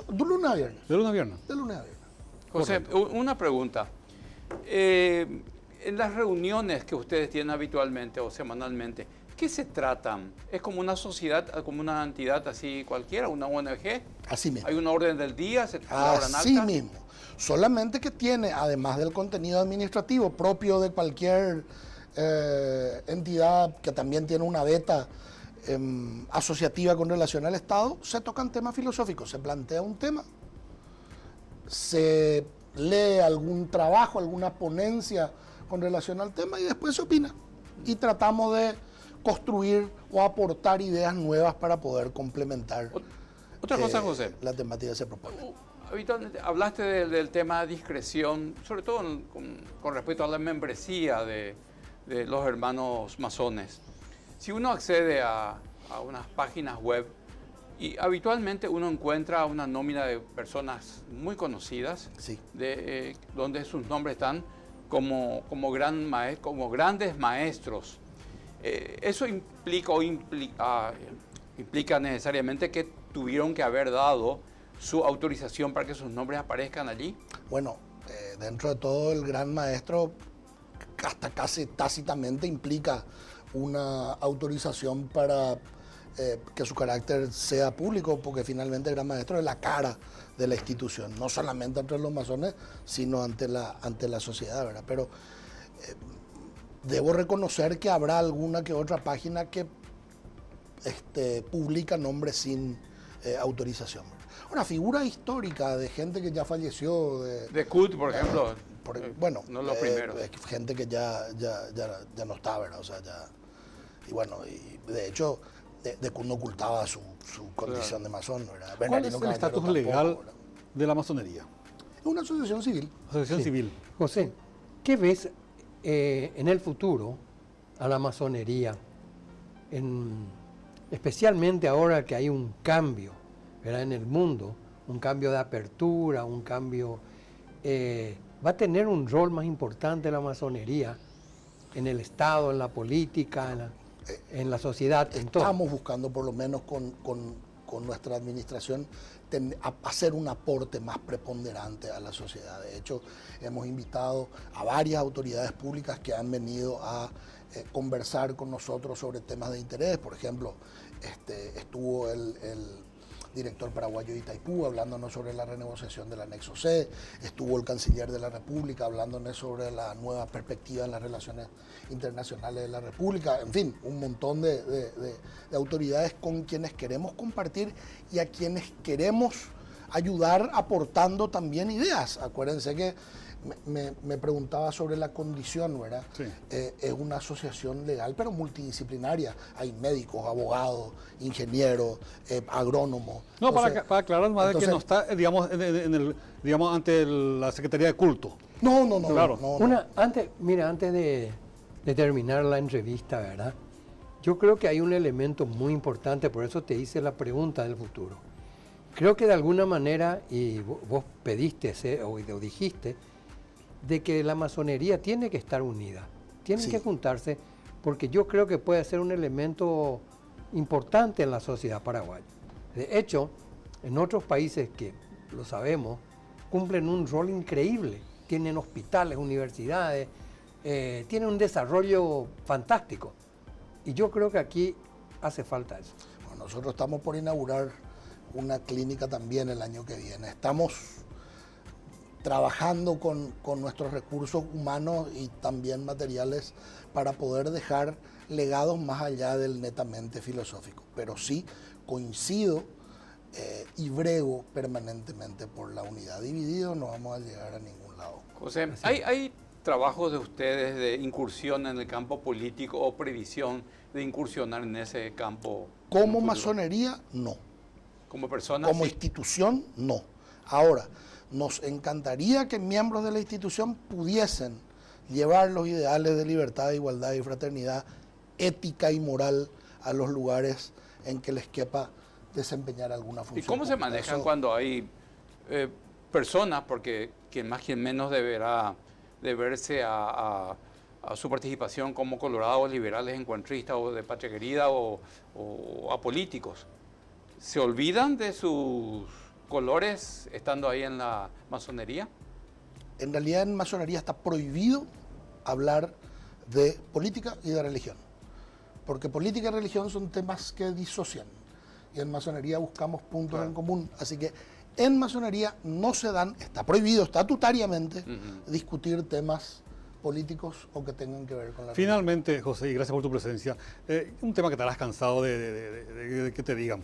De lunes a viernes. de lunes a viernes. De lunes a viernes. José, una pregunta. En las reuniones que ustedes tienen habitualmente o semanalmente, ¿qué se tratan? ¿Es como una sociedad, como una entidad así cualquiera, una ONG? Así mismo. ¿Hay un orden del día? ¿Se elaboran Así actas? mismo. Solamente que tiene, además del contenido administrativo propio de cualquier entidad que también tiene una beta asociativa con relación al Estado, se tocan temas filosóficos, se plantea un tema, se lee algún trabajo, alguna ponencia con relación al tema y después se opina. Y tratamos de construir o aportar ideas nuevas para poder complementar Otra cosa, José. la temática que se propone. Habitualmente hablaste del tema de discreción, sobre todo con respecto a la membresía de los hermanos masones. Si uno accede a unas páginas web y habitualmente uno encuentra una nómina de personas muy conocidas, Sí. donde sus nombres están como grandes maestros. ¿Eso implica necesariamente que tuvieron que haber dado su autorización para que sus nombres aparezcan allí? Bueno, dentro de todo el gran maestro hasta casi tácitamente implica una autorización para que su carácter sea público, porque finalmente el gran maestro es la cara de la institución, no solamente entre los masones, sino ante la sociedad, ¿verdad? Pero debo reconocer que habrá alguna que otra página que publica nombres sin autorización. Una figura histórica de gente que ya falleció. De Kut, por ejemplo. Bueno, no los primeros. Gente que ya no está, ¿verdad? O sea, y bueno, y de hecho, de Kut no ocultaba su condición de masón, ¿verdad? ¿Cuál es el estatus legal de la masonería? Es una asociación civil. Asociación civil. José, ¿qué ves en el futuro a la masonería? Especialmente ahora que hay un cambio, ¿verdad?, en el mundo, un cambio de apertura, un cambio... ¿va a tener un rol más importante la masonería en el Estado, en la política, en la sociedad, en todo? Estamos buscando, por lo menos con nuestra administración, hacer un aporte más preponderante a la sociedad. De hecho, hemos invitado a varias autoridades públicas que han venido a conversar con nosotros sobre temas de interés. Por ejemplo, estuvo el director paraguayo de Itaipú hablándonos sobre la renegociación del anexo C, estuvo el canciller de la República hablándonos sobre la nueva perspectiva en las relaciones internacionales de la República, en fin, un montón de autoridades con quienes queremos compartir y a quienes queremos ayudar aportando también ideas. Acuérdense que me preguntaba sobre la condición, ¿verdad? Sí. Es una asociación legal, pero multidisciplinaria. Hay médicos, abogados, ingenieros, agrónomos. No, entonces, para aclarar más de que no está, digamos, digamos, ante la Secretaría de Culto. No. Claro. Antes de terminar la entrevista, ¿verdad? Yo creo que hay un elemento muy importante, por eso te hice la pregunta del futuro. Creo que de alguna manera, y vos pediste o dijiste, de que la masonería tiene que estar unida, tienen que juntarse, porque yo creo que puede ser un elemento importante en la sociedad paraguaya. De hecho, en otros países que, lo sabemos, cumplen un rol increíble, tienen hospitales, universidades, tienen un desarrollo fantástico. Y yo creo que aquí hace falta eso. Bueno, nosotros estamos por inaugurar una clínica también el año que viene. Estamos trabajando con nuestros recursos humanos y también materiales para poder dejar legados más allá del netamente filosófico. Pero sí coincido y brego permanentemente por la unidad. Dividido no vamos a llegar a ningún lado. José, ¿hay trabajos de ustedes de incursión en el campo político o previsión de incursionar en ese campo? Como masonería, no. ¿Como persona? Como sí. institución, no. Ahora, nos encantaría que miembros de la institución pudiesen llevar los ideales de libertad, igualdad y fraternidad, ética y moral a los lugares en que les quepa desempeñar alguna función. ¿Y cómo se manejan cuando hay personas, porque quien más quien menos deberá deberse a su participación como colorados, liberales, encuentristas o de patria querida o a políticos? ¿Se olvidan de sus colores estando ahí en la masonería? En realidad en masonería está prohibido hablar de política y de religión, porque política y religión son temas que disocian, y en masonería buscamos puntos en común, así que en masonería no se dan, está prohibido estatutariamente discutir temas políticos o que tengan que ver con la Finalmente, religión. José, y gracias por tu presencia, un tema que estarás cansado de que te digan.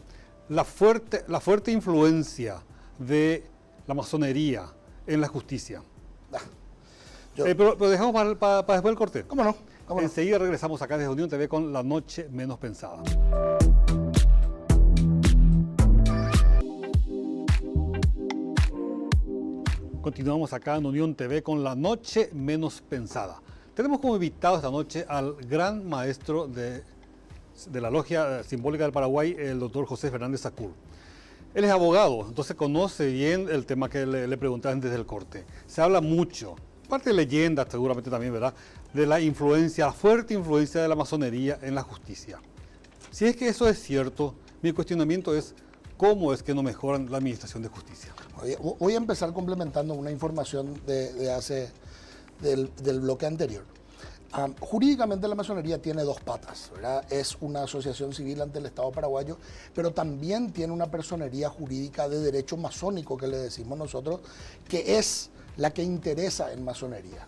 La fuerte influencia de la masonería en la justicia. Pero dejamos para después del corte. ¿Cómo no? Enseguida regresamos acá desde Unión TV con La Noche Menos Pensada. Continuamos acá en Unión TV con La Noche Menos Pensada. Tenemos como invitado esta noche al gran maestro de la Logia Simbólica del Paraguay, el doctor José Fernández Sacur. Él es abogado, entonces conoce bien el tema que le preguntaban desde el corte. Se habla mucho parte de leyenda seguramente también, ¿verdad?, de la influencia, la fuerte influencia de la masonería en la justicia. Si es que eso es cierto, mi cuestionamiento es cómo es que no mejoran la administración de justicia. Voy a empezar complementando una información del bloque anterior. Jurídicamente la masonería tiene dos patas, ¿verdad? Es una asociación civil ante el Estado paraguayo, pero también tiene una personería jurídica de derecho masónico, que le decimos nosotros, que es la que interesa en masonería.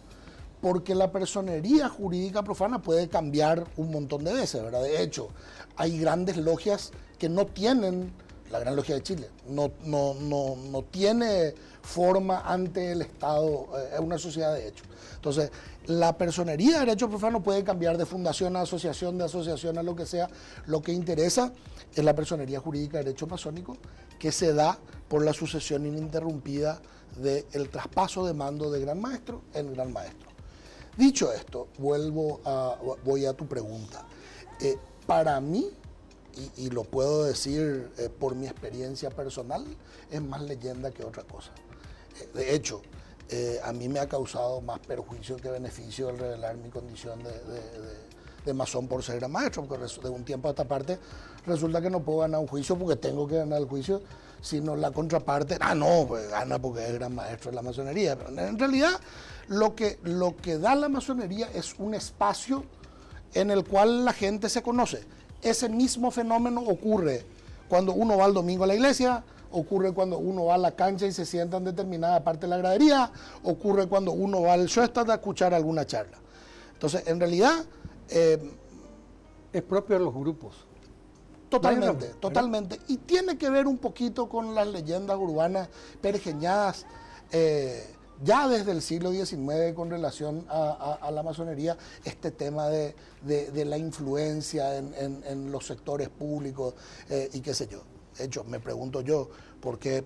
Porque la personería jurídica profana puede cambiar un montón de veces, ¿verdad? De hecho, hay grandes logias que no tienen, la Gran Logia de Chile, no tiene forma ante el Estado, es una sociedad de hecho. Entonces, la personería de derecho profano puede cambiar de fundación a asociación, de asociación a lo que sea. Lo que interesa es la personería jurídica de derecho masónico, que se da por la sucesión ininterrumpida del traspaso de mando de gran maestro en gran maestro. Dicho esto, voy a tu pregunta. Para mí, y lo puedo decir por mi experiencia personal, es más leyenda que otra cosa. De hecho, a mí me ha causado más perjuicio que beneficio el revelar mi condición de masón por ser gran maestro, porque de un tiempo a esta parte resulta que no puedo ganar un juicio porque tengo que ganar el juicio, sino la contraparte, pues gana porque es gran maestro de la masonería. Pero en realidad lo que da la masonería es un espacio en el cual la gente se conoce. Ese mismo fenómeno ocurre cuando uno va el domingo a la iglesia, ocurre cuando uno va a la cancha y se sienta en determinada parte de la gradería, ocurre cuando uno va al Schoenstatt a escuchar alguna charla. Entonces, en realidad... es propio de los grupos. Totalmente. Y tiene que ver un poquito con las leyendas urbanas pergeñadas ya desde el siglo XIX con relación a la masonería, este tema de la influencia en los sectores públicos y qué sé yo. De hecho, me pregunto yo, ¿por qué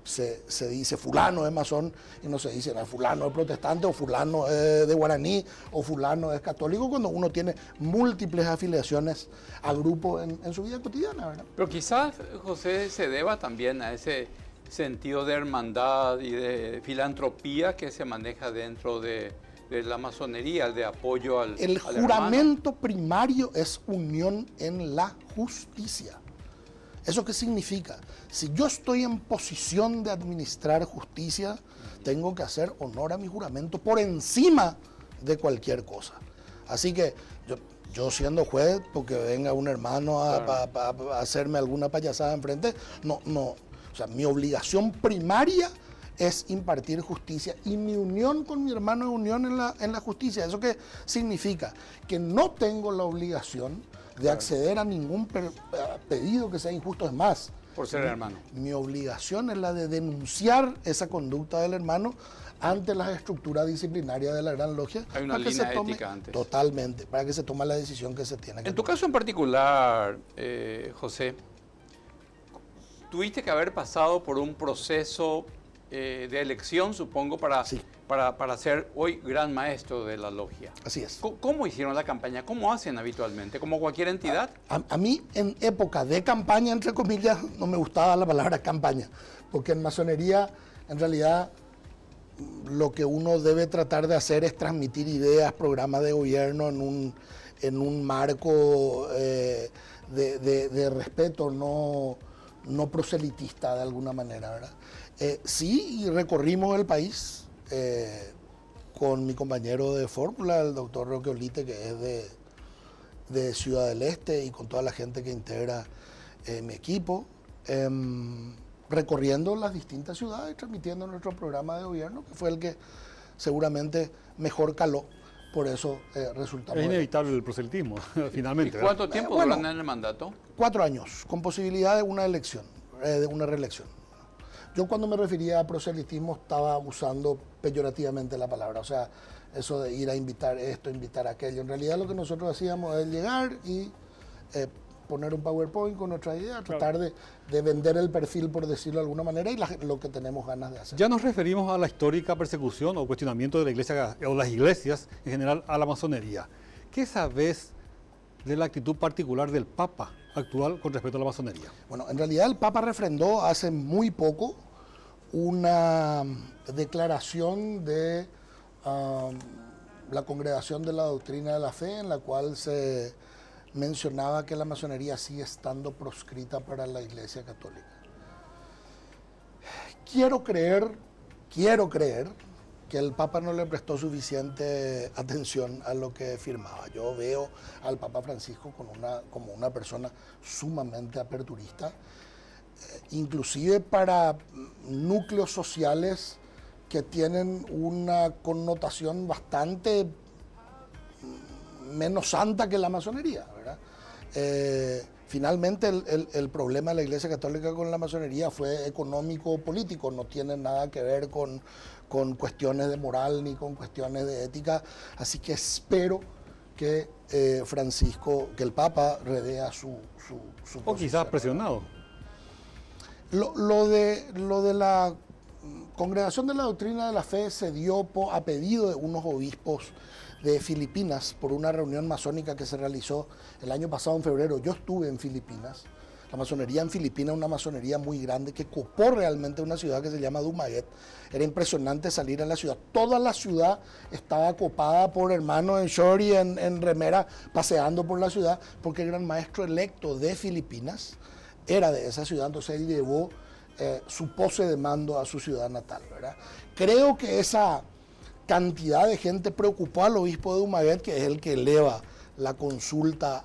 se dice fulano es masón y no se dice fulano es protestante o fulano es de guaraní o fulano es católico, cuando uno tiene múltiples afiliaciones a grupos en su vida cotidiana, ¿verdad? Pero quizás, José, se deba también a ese sentido de hermandad y de filantropía que se maneja dentro de la masonería, de apoyo al juramento primario es unión en la justicia. ¿Eso qué significa? Si yo estoy en posición de administrar justicia, tengo que hacer honor a mi juramento por encima de cualquier cosa. Así que yo siendo juez, porque venga un hermano a hacerme alguna payasada enfrente, o sea, mi obligación primaria es impartir justicia y mi unión con mi hermano es unión en la justicia. ¿Eso qué significa? Que no tengo la obligación de acceder a ningún pedido que sea injusto. Es más, por ser hermano, mi obligación es la de denunciar esa conducta del hermano ante las estructuras disciplinarias de la Gran Logia. Hay una línea ética antes. Totalmente, para que se tome la decisión que se tiene que tomar. En tu caso en particular, José, tuviste que haber pasado por un proceso de elección, supongo, para ser hoy gran maestro de la logia. Así es. ¿Cómo hicieron la campaña? ¿Cómo hacen habitualmente? ¿Como cualquier entidad? A mí, en época de campaña, entre comillas, no me gustaba la palabra campaña, porque en masonería, en realidad, lo que uno debe tratar de hacer es transmitir ideas, programas de gobierno en un marco de respeto, no proselitista de alguna manera, ¿verdad? Sí, recorrimos el país con mi compañero de fórmula, el doctor Roque Olite, que es de Ciudad del Este, y con toda la gente que integra mi equipo, recorriendo las distintas ciudades, transmitiendo nuestro programa de gobierno, que fue el que seguramente mejor caló. Por eso resultamos... Es inevitable el proselitismo, finalmente. ¿Y cuánto tiempo duran en el mandato? 4 años, con posibilidad de una elección, de una reelección. Yo cuando me refería a proselitismo estaba usando peyorativamente la palabra, o sea, eso de ir a invitar esto, invitar aquello. En realidad lo que nosotros hacíamos es llegar y poner un PowerPoint con nuestra idea, tratar de vender el perfil, por decirlo de alguna manera, y lo que tenemos ganas de hacer. Ya nos referimos a la histórica persecución o cuestionamiento de la iglesia o las iglesias en general a la masonería. ¿Qué sabes de la actitud particular del Papa actual con respecto a la masonería? Bueno, en realidad el Papa refrendó hace muy poco una declaración de la Congregación de la Doctrina de la Fe, en la cual se mencionaba que la masonería sigue estando proscrita para la Iglesia Católica. Quiero creer que el Papa no le prestó suficiente atención a lo que firmaba. Yo veo al Papa Francisco como una persona sumamente aperturista, inclusive para núcleos sociales que tienen una connotación bastante menos santa que la masonería, ¿verdad? Finalmente el problema de la Iglesia Católica con la masonería fue económico-político, no tiene nada que ver con cuestiones de moral ni con cuestiones de ética, así que espero que que el Papa redea su O quizás presionado. Lo de la Congregación de la Doctrina de la Fe se dio a pedido de unos obispos de Filipinas por una reunión masónica que se realizó el año pasado en febrero. Yo estuve en Filipinas. La masonería en Filipinas es una masonería muy grande que copó realmente una ciudad que se llama Dumaguete. Era impresionante salir a la ciudad. Toda la ciudad estaba copada por hermanos en short y en remera paseando por la ciudad porque el gran maestro electo de Filipinas era de esa ciudad, entonces él llevó su pose de mando a su ciudad natal, ¿verdad? Creo que esa cantidad de gente preocupó al obispo de Dumaguete, que es el que eleva la consulta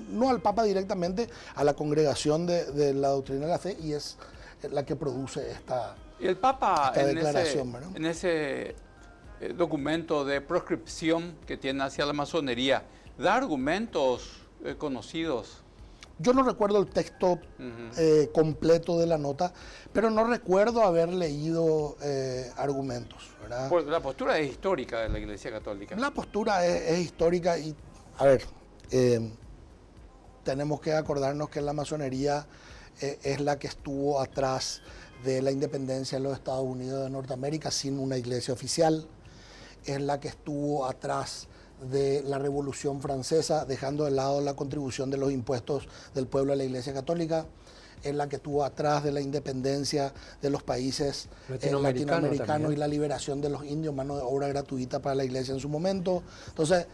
no al Papa directamente, a la Congregación de la Doctrina de la Fe, y es la que produce esta Y el Papa declaración, en ese documento de proscripción que tiene hacia la masonería, da argumentos conocidos. Yo no recuerdo el texto completo de la nota, pero no recuerdo haber leído argumentos, ¿verdad? Pues la postura es histórica de la Iglesia Católica. La postura es histórica y, a ver, tenemos que acordarnos que la masonería es la que estuvo atrás de la independencia de los Estados Unidos de Norteamérica sin una iglesia oficial, es la que estuvo atrás de la Revolución Francesa, dejando de lado la contribución de los impuestos del pueblo a la Iglesia Católica, es la que estuvo atrás de la independencia de los países latinoamericanos y la liberación de los indios, mano de obra gratuita para la Iglesia en su momento. Entonces,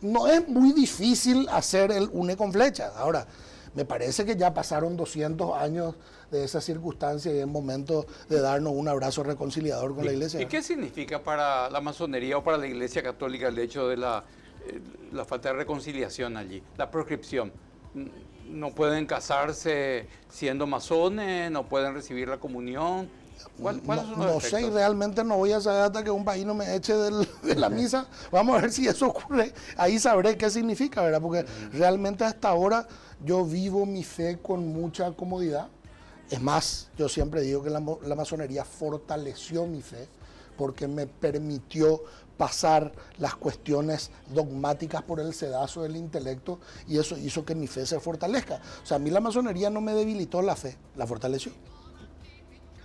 no es muy difícil hacer el une con flecha. Ahora, me parece que ya pasaron 200 años de esa circunstancia y es momento de darnos un abrazo reconciliador con la Iglesia. ¿Y qué significa para la masonería o para la Iglesia Católica el hecho de la falta de reconciliación allí, la proscripción? ¿No pueden casarse siendo masones? ¿No pueden recibir la comunión? ¿Cuáles son los no efectos? sé, y realmente no voy a saber hasta que un país no me eche de la misa. Vamos a ver si eso ocurre. Ahí sabré qué significa, ¿verdad? Porque realmente hasta ahora yo vivo mi fe con mucha comodidad. Es más, yo siempre digo que la masonería fortaleció mi fe porque me permitió pasar las cuestiones dogmáticas por el sedazo del intelecto y eso hizo que mi fe se fortalezca. O sea, a mí la masonería no me debilitó la fe, la fortaleció.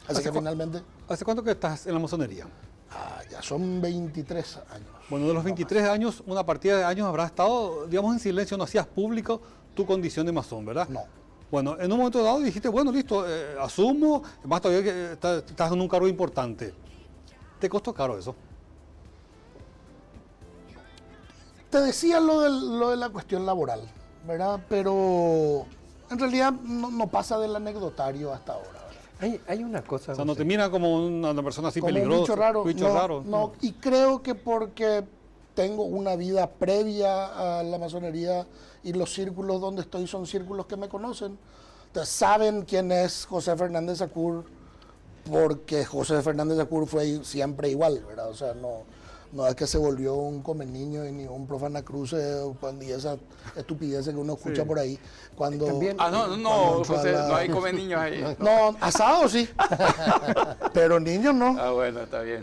Así que finalmente... ¿Hace cuánto que estás en la masonería? Ya son 23 años. Bueno, de los 23 años, una partida de años habrás estado, digamos, en silencio, no hacías público tu condición de masón, ¿verdad? No. Bueno, en un momento dado dijiste, bueno, listo, asumo, más todavía que estás en un cargo importante. ¿Te costó caro eso? Te decía lo de la cuestión laboral, ¿verdad? Pero en realidad no pasa del anecdotario hasta ahora. Hay una cosa... O sea, no te miran como una persona así como peligrosa. Un bicho raro. Bicho raro. No, y creo que porque tengo una vida previa a la masonería y los círculos donde estoy son círculos que me conocen. Entonces saben quién es José Fernández Sacur porque José Fernández Sacur fue siempre igual, ¿verdad? O sea, no es que se volvió un come niño ni un profana cruce y esa estupidez que uno escucha por ahí. Cuando, También, José, no hay come niños ahí. No, asado sí, pero niños no. Ah, bueno, está bien.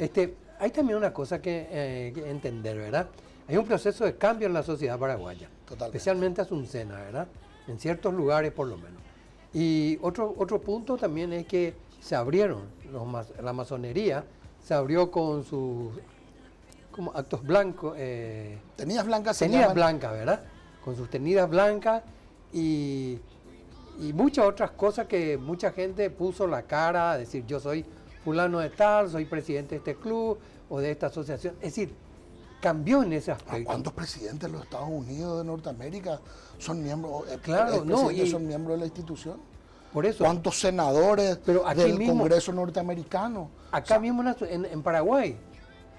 Hay también una cosa que entender, ¿verdad? Hay un proceso de cambio en la sociedad paraguaya, Totalmente. especialmente Azucena, ¿verdad? En ciertos lugares por lo menos. Y otro punto también es que se abrieron, la masonería se abrió con sus como actos blancos. Tenidas blancas se Tenidas llaman. blancas, ¿verdad? Con sus tenidas blancas y muchas otras cosas que mucha gente puso la cara a decir yo soy fulano de tal, soy presidente de este club o de esta asociación. Es decir, cambió en ese aspecto. ¿Cuántos presidentes de los Estados Unidos de Norteamérica son miembros, claro, son miembros de la institución? Por eso. ¿Cuántos senadores del mismo, Congreso norteamericano? Acá mismo en Paraguay.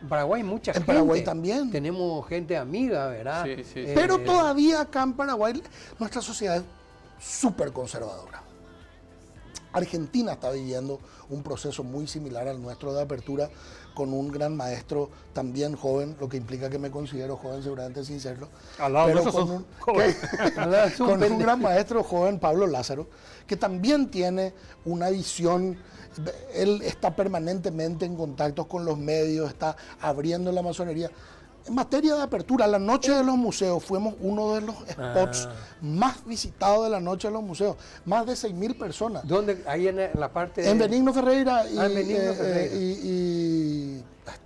En Paraguay mucha gente. En Paraguay también. Tenemos gente amiga, ¿verdad? Sí. Pero todavía acá en Paraguay nuestra sociedad es súper conservadora. Argentina está viviendo un proceso muy similar al nuestro de apertura con un gran maestro también joven, lo que implica que me considero joven seguramente sin serlo. Pero con un gran maestro joven, Pablo Lázaro, que también tiene una visión. Él está permanentemente en contacto con los medios, está abriendo la masonería. En materia de apertura, la Noche de los Museos fuimos uno de los spots más visitados de la Noche de los Museos. Más de 6.000 personas. ¿Dónde? Ahí en la parte de... En Benigno Ferreira y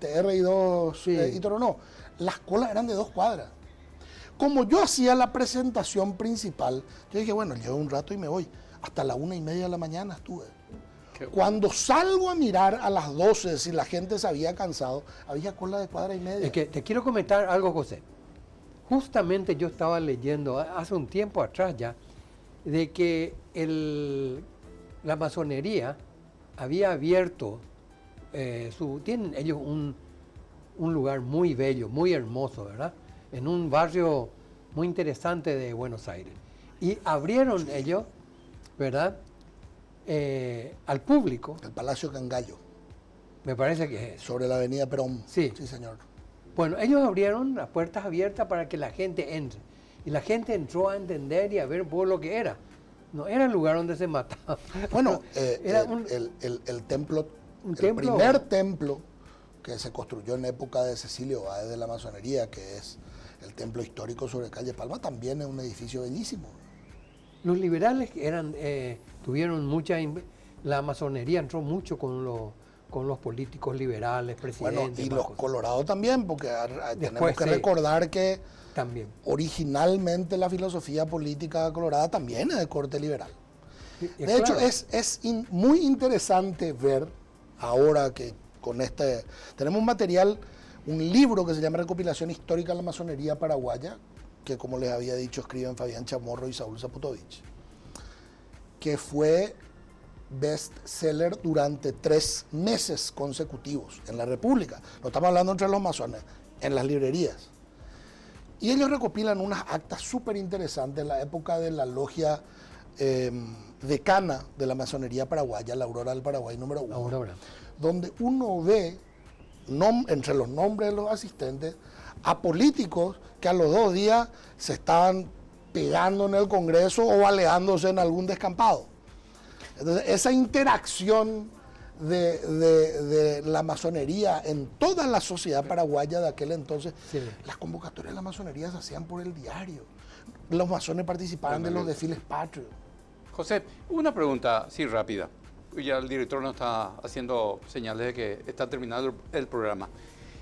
RI2 y Toronó. Las colas eran de 2 cuadras. Como yo hacía la presentación principal, yo dije, bueno, llevo un rato y me voy. Hasta la 1:30 de la mañana estuve. Cuando salgo a mirar a las 12, si la gente se había cansado, había cola de 1,5 cuadras. Es que te quiero comentar algo, José. Justamente yo estaba leyendo hace un tiempo atrás ya, de que la masonería había abierto, tienen ellos un lugar muy bello, muy hermoso, ¿verdad? En un barrio muy interesante de Buenos Aires. Y abrieron ellos, ¿verdad? Al público. El Palacio Cangallo. Me parece que es. Sobre la avenida Perón. Sí. Sí, señor. Bueno, ellos abrieron las puertas abiertas para que la gente entre. Y la gente entró a entender y a ver por lo que era. No era el lugar donde se mataba. Bueno, era el templo, templo, primer templo que se construyó en época de Cecilio Báez de la masonería, que es el templo histórico sobre calle Palma, también es un edificio bellísimo. Los liberales tuvieron la masonería entró mucho con los políticos liberales, presidentes. Bueno, y los colorados también, porque tenemos que recordar que también. Originalmente la filosofía política colorada también es de corte liberal. De hecho, es muy interesante ver ahora que tenemos un material, un libro que se llama Recopilación Histórica de la Masonería Paraguaya, que como les había dicho escriben Fabián Chamorro y Saúl Zaputovich, que fue bestseller durante 3 meses consecutivos en la República. No estamos hablando entre los masones, en las librerías. Y ellos recopilan unas actas súper interesantes en la época de la logia decana de la masonería paraguaya, la Aurora del Paraguay número 1, donde uno ve entre los nombres de los asistentes a políticos que a los 2 días se estaban pegando en el Congreso o baleándose en algún descampado. Entonces, esa interacción de la masonería en toda la sociedad paraguaya de aquel entonces, las convocatorias de la masonería se hacían por el diario. Los masones participaban de los desfiles patrios. José, una pregunta así rápida. Ya el director nos está haciendo señales de que está terminando el programa.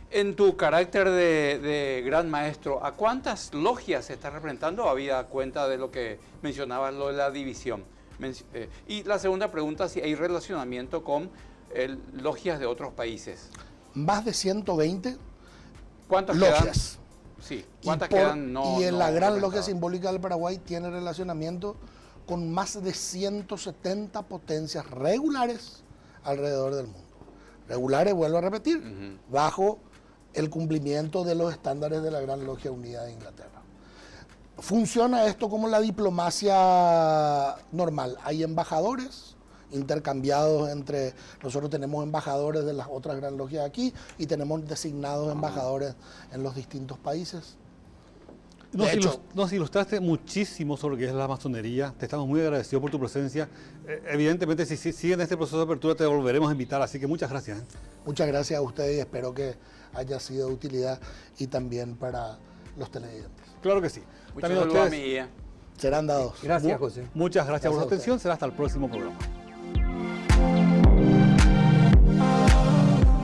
En tu carácter de gran maestro, ¿a cuántas logias se está representando? Había cuenta de lo que mencionabas, lo de la división. Y la segunda pregunta, si hay relacionamiento con logias de otros países. Más de 120 ¿Cuántas logias. Quedan? Sí. ¿Cuántas quedan? Y en la Gran Logia Simbólica del Paraguay tiene relacionamiento con más de 170 potencias regulares alrededor del mundo. Regulares, vuelvo a repetir, bajo el cumplimiento de los estándares de la Gran Logia Unida de Inglaterra. Funciona esto como la diplomacia normal. Hay embajadores intercambiados entre... Nosotros tenemos embajadores de las otras Gran Logias aquí y tenemos designados embajadores en los distintos países. Nos ilustraste muchísimo sobre qué es la masonería. Te estamos muy agradecidos por tu presencia. Evidentemente, si siguen este proceso de apertura, te volveremos a invitar. Así que muchas gracias. Muchas gracias a ustedes y espero que haya sido de utilidad y también para los televidentes. Claro que sí. Muchas gracias a mi guía. Serán dados. Gracias, José. Muchas gracias por su atención. Será hasta el próximo programa.